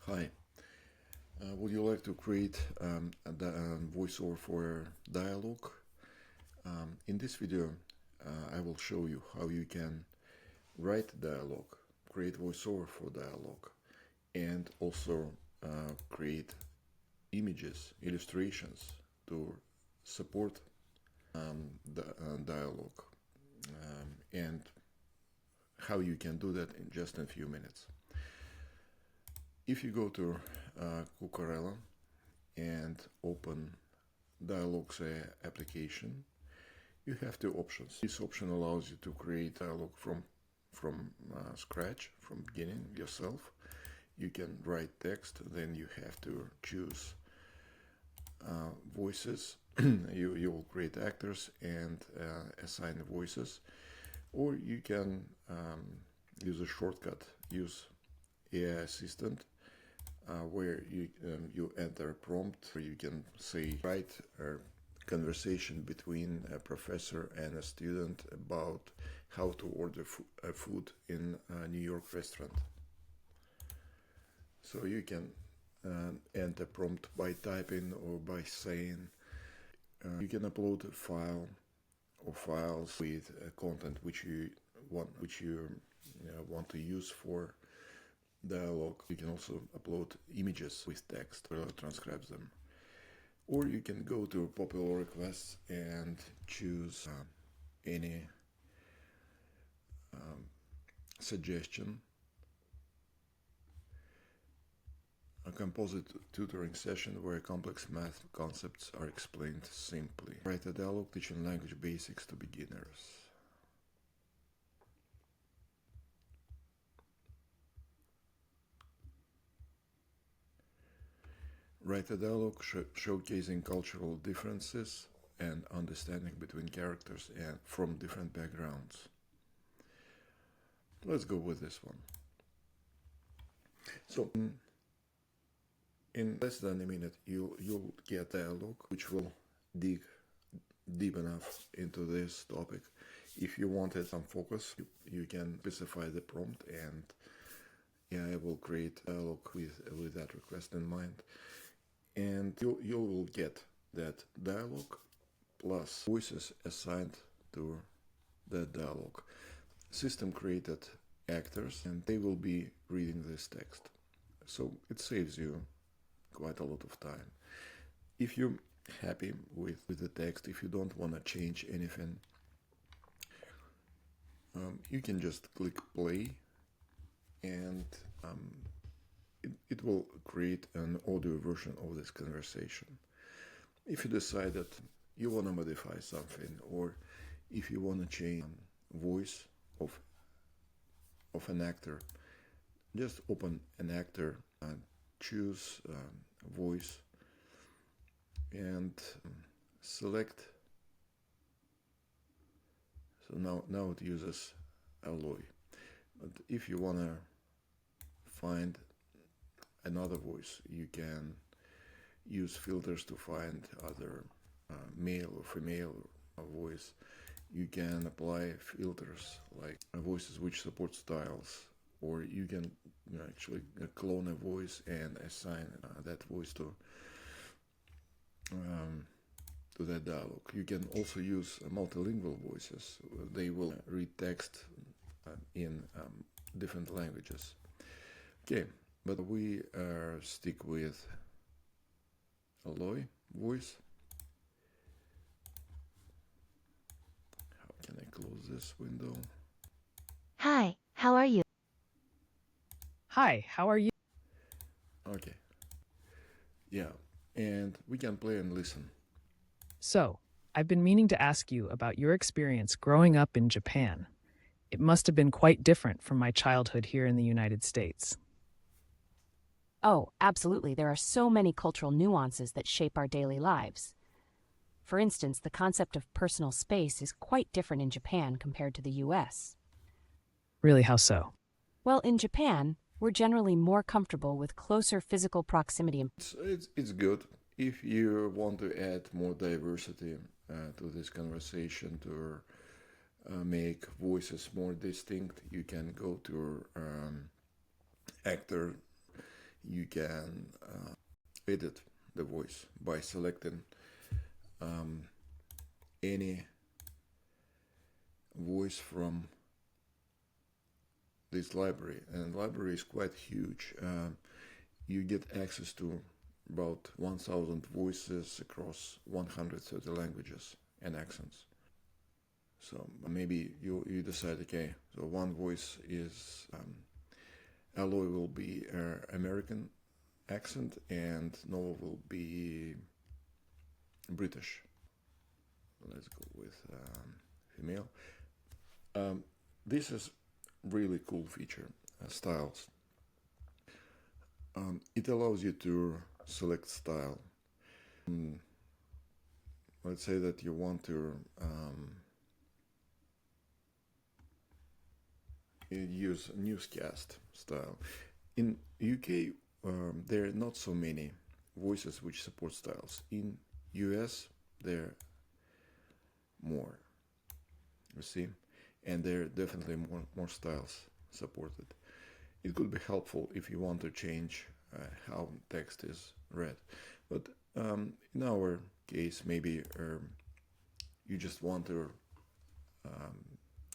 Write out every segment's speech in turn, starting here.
Hi, would you like to create a voiceover for dialogue? In this video, I will show you how you can write dialogue, create voiceover for dialogue, and also create images, illustrations to support the dialogue, and how you can do that in just a few minutes. If you go to Kukarella and open DialoguesAI application, you have two options. This option allows you to create dialogue from scratch, from beginning yourself. You can write text, then you have to choose voices. you will create actors and assign the voices, or you can use a shortcut, use AI assistant, where you enter a prompt where you can say write a conversation between a professor and a student about how to order food in a New York restaurant. So you can enter prompt by typing or by saying. You can upload a file or files with content which you want to use for dialogue. You can also upload images with text or transcribes them. Or you can go to popular requests and choose any suggestion. A composite tutoring session where complex math concepts are explained simply. Write a dialogue teaching language basics to beginners. Write a dialogue showcasing cultural differences and understanding between characters and from different backgrounds. Let's go with this one. So in less than a minute, you'll get dialogue which will dig deep enough into this topic. If you wanted some focus, you can specify the prompt, and AI will create dialogue with that request in mind. And you will get that dialogue plus voices assigned to that dialogue. System created actors, and they will be reading this text. So it saves you quite a lot of time. If you're happy with the text, if you don't want to change anything, you can just click play, and it will create an audio version of this conversation. If you decide that you want to modify something, or if you want to change voice of an actor, just open an actor and choose voice and select. So now it uses alloy. But if you want to find another voice, you can use filters to find other male or female voice. You can apply filters like voices which support styles, or you can actually clone a voice and assign that voice to that dialogue. You can also use multilingual voices. They will read text in different languages. Okay, but we stick with alloy voice. How can I close this window? Hi, how are you? Hi, how are you? Okay. Yeah, and we can play and listen. So, I've been meaning to ask you about your experience growing up in Japan. It must have been quite different from my childhood here in the United States. Oh, absolutely. There are so many cultural nuances that shape our daily lives. For instance, the concept of personal space is quite different in Japan compared to the US. Really, how so? Well, in Japan, we're generally more comfortable with closer physical proximity. It's good. If you want to add more diversity to this conversation, to make voices more distinct, you can go to actor you can edit the voice by selecting any voice from this library, and the library is quite huge. You get access to about 1,000 voices across 130 languages and accents. So maybe you decide, okay, so one voice is Alloy will be American accent and Noah will be British. Let's go with female. This is really cool feature, styles. It allows you to select style. Let's say that you want to use newscast style. In UK, there are not so many voices which support styles. In US, there are more. You see, and there are definitely more styles supported. It could be helpful if you want to change how text is read, but in our case, maybe you just want to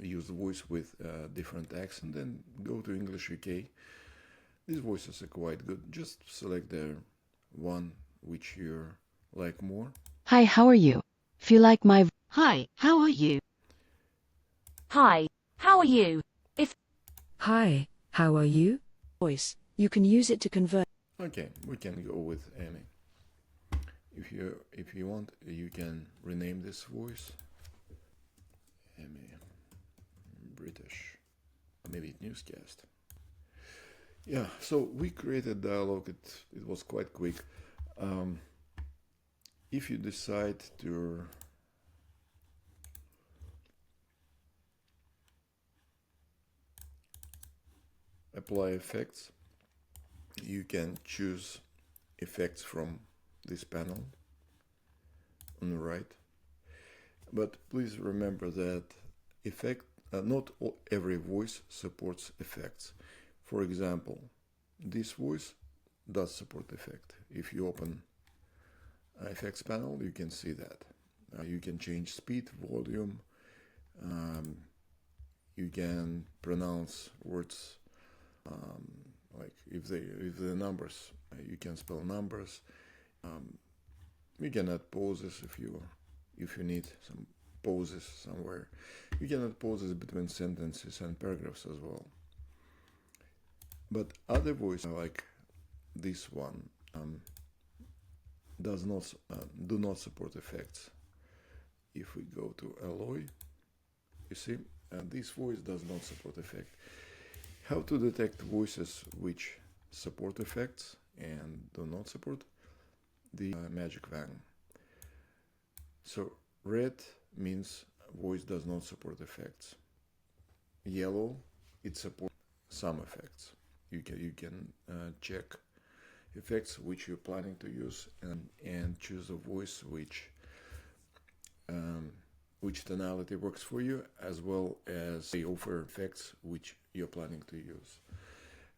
use the voice with a different accent and go to English UK. These voices are quite good. Just select the one which you like more. Hi, how are you? If you like my Hi, how are you? Hi, how are you? Hi, how are you? Voice. You can use it to convert. Okay, we can go with Amy. If you want, you can rename this voice. Amy, British, maybe newscast. Yeah, so we created dialogue. It was quite quick. If you decide to apply effects, you can choose effects from this panel on the right. But please remember that not every voice supports effects. For example, this voice does support effect. If you open effects panel, you can see that. You can change speed, volume. You can pronounce words like if the numbers, you can spell numbers. You can add pauses if you need some pauses somewhere. You can add pauses between sentences and paragraphs as well. But other voices like this one do not support effects. If we go to Alloy, you see this voice does not support effect. How to detect voices which support effects and do not support? The magic wand. So red means voice does not support effects. Yellow, it supports some effects. You can check effects which you're planning to use and choose a voice which tonality works for you, as well as they offer effects which you're planning to use.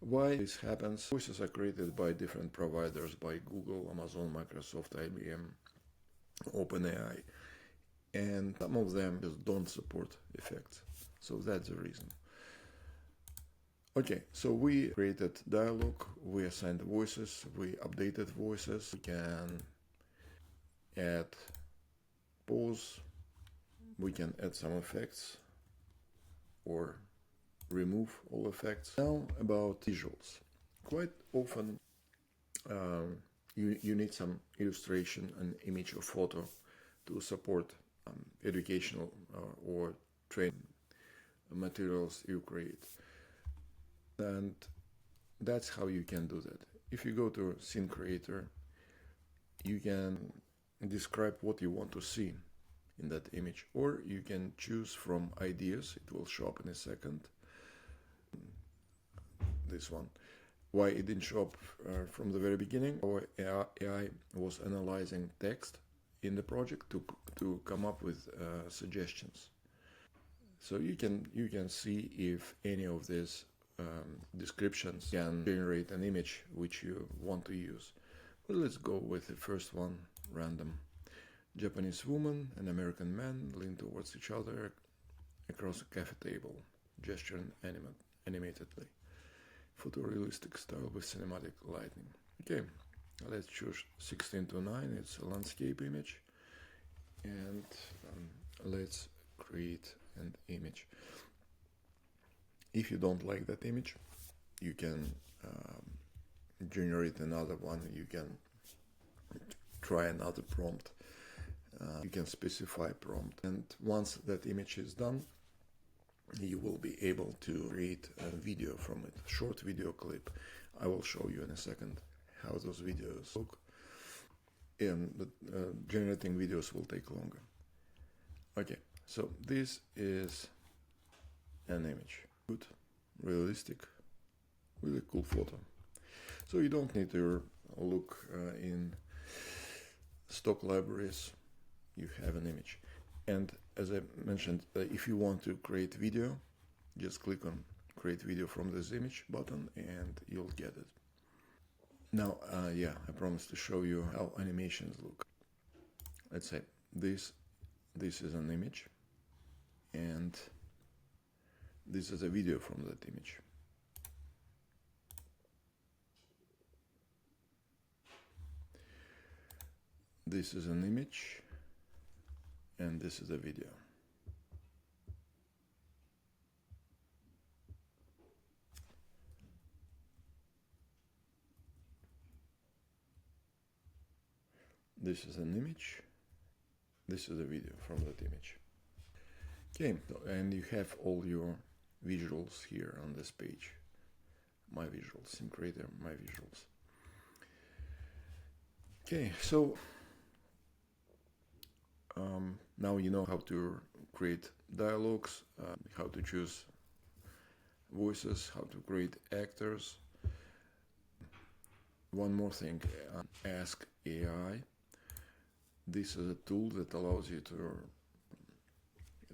Why this happens? Voices are created by different providers, by Google, Amazon, Microsoft, IBM, OpenAI, and some of them just don't support effects. So that's the reason. Okay, so we created dialogue, we assigned voices, we updated voices, we can add pause, we can add some effects or remove all effects. Now about visuals. Quite often you need some illustration, an image or photo to support educational or training materials you create. And that's how you can do that. If you go to Scene Creator, you can describe what you want to see in that image, or you can choose from ideas. It will show up in a second. This one. Why it didn't show up from the very beginning? Our AI was analyzing text in the project to come up with suggestions. So you can see if any of these descriptions, you can generate an image which you want to use. Well, let's go with the first one, random. Japanese woman and American man lean towards each other across a cafe table, gesturing animatedly. Photorealistic style with cinematic lighting. Okay, let's choose 16:9. It's a landscape image, and let's create an image. If you don't like that image, you can generate another one. You can try another prompt. You can specify prompt, and once that image is done, you will be able to create a video from it, a short video clip. I will show you in a second how those videos look, and generating videos will take longer. Okay, so this is an image. Good, realistic, really cool photo. So you don't need to look in stock libraries. You have an image. And as I mentioned, if you want to create video, just click on create video from this image button and you'll get it. Now, I promised to show you how animations look. Let's say this is an image, and this is a video from that image. This is an image, and this is a video. This is an image, this is a video from that image. Okay, and you have all your visuals here on this page. My visuals, in Creator, my visuals. Okay, so now you know how to create dialogues, how to choose voices, how to create actors. One more thing, Ask AI. This is a tool that allows you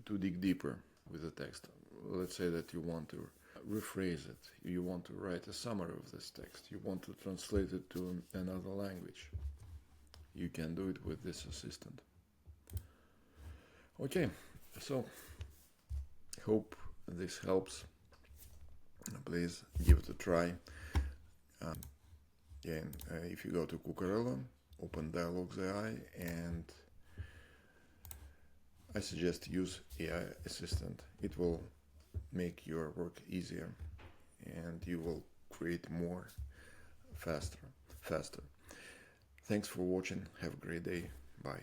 to dig deeper with the text. Let's say that you want to rephrase it, you want to write a summary of this text, you want to translate it to another language. You can do it with this assistant. Okay, so hope this helps. Please give it a try. If you go to Kukarella, open DialoguesAI, and I suggest use AI assistant. It will make your work easier, and you will create more faster. Thanks for watching. Have a great day. Bye.